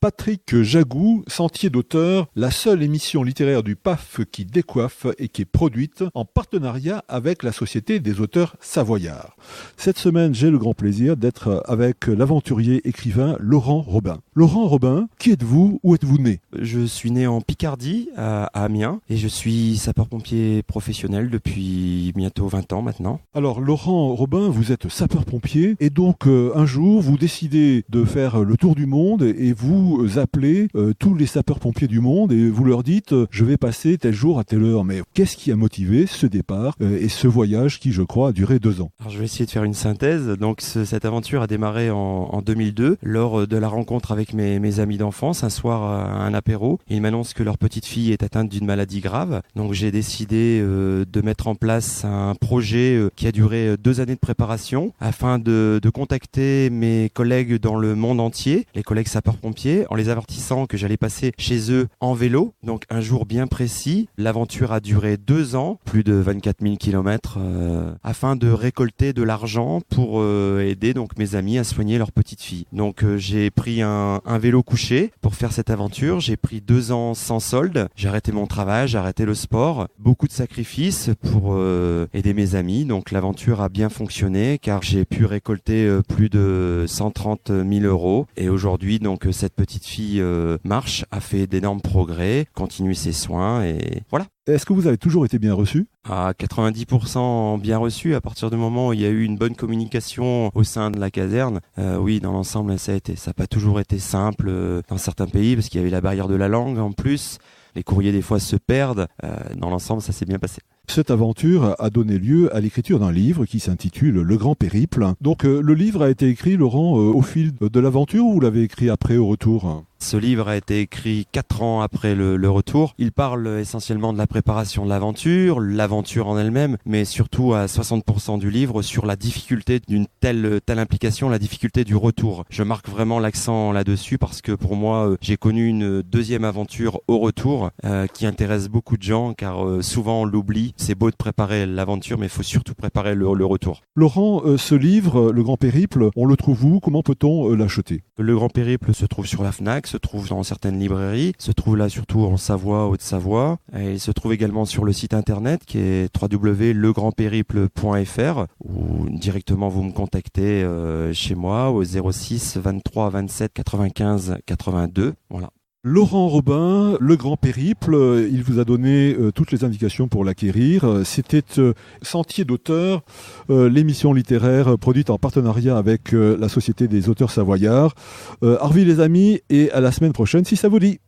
Patrick Jagou, Sentier d'auteur, la seule émission littéraire du PAF qui décoiffe et qui est produite en partenariat avec la Société des auteurs savoyards. Cette semaine, j'ai le grand plaisir d'être avec l'aventurier écrivain Laurent Robin. Laurent Robin, qui êtes-vous? Où êtes-vous né? Je suis né en Picardie, à Amiens, et je suis sapeur-pompier professionnel depuis bientôt 20 ans maintenant. Alors Laurent Robin, vous êtes sapeur-pompier, et donc un jour, vous décidez de faire le tour du monde et vous appelez tous les sapeurs-pompiers du monde et vous leur dites je vais passer tel jour à telle heure. Mais qu'est-ce qui a motivé ce départ et ce voyage qui, je crois, a duré 2 ans? Alors, je vais essayer de faire une synthèse. Donc cette aventure a démarré en 2002 lors de la rencontre avec mes amis d'enfance. Un soir à un apéro, ils m'annoncent que leur petite fille est atteinte d'une maladie grave. Donc j'ai décidé de mettre en place un projet qui a duré 2 années de préparation afin de contacter mes collègues dans le monde entier, les collègues sapeurs-pompiers, en les avertissant que j'allais passer chez eux en vélo, donc un jour bien précis. L'aventure a duré 2 ans, plus de 24 000 km, afin de récolter de l'argent pour aider donc mes amis à soigner leur petite fille. Donc j'ai pris un vélo couché pour faire cette aventure. J'ai pris 2 ans sans solde. J'ai arrêté mon travail, j'ai arrêté le sport. Beaucoup de sacrifices pour aider mes amis. Donc l'aventure a bien fonctionné car j'ai pu récolter plus de 130 000 euros. Et aujourd'hui, donc cette petite fille marche, a fait d'énormes progrès, continue ses soins et voilà. Est-ce que vous avez toujours été bien reçu? À 90% bien reçu à partir du moment où il y a eu une bonne communication au sein de la caserne. Oui, dans l'ensemble, ça n'a pas toujours été simple dans certains pays parce qu'il y avait la barrière de la langue en plus. Les courriers des fois se perdent. Dans l'ensemble, ça s'est bien passé. Cette aventure a donné lieu à l'écriture d'un livre qui s'intitule Le Grand Périple. Donc le livre a été écrit, Laurent, au fil de l'aventure ou vous l'avez écrit après au retour? Ce livre a été écrit 4 ans après le retour. Il parle essentiellement de la préparation de l'aventure en elle-même, mais surtout à 60% du livre sur la difficulté d'une telle implication, la difficulté du retour. Je marque vraiment l'accent là-dessus parce que pour moi, j'ai connu une deuxième aventure au retour qui intéresse beaucoup de gens car souvent on l'oublie. C'est beau de préparer l'aventure, mais il faut surtout préparer le retour. Laurent, ce livre, Le Grand Périple, on le trouve où? Comment peut-on l'acheter? Le Grand Périple se trouve sur la Fnac, se trouve dans certaines librairies, se trouve là surtout en Savoie, Haute-Savoie. Et il se trouve également sur le site internet qui est www.legrandpériple.fr ou directement vous me contactez chez moi au 06 23 27 95 82. Voilà. Laurent Robin, Le Grand Périple, il vous a donné toutes les indications pour l'acquérir. C'était Sentier d'auteur, l'émission littéraire produite en partenariat avec la Société des auteurs savoyards. Au revoir les amis et à la semaine prochaine si ça vous dit.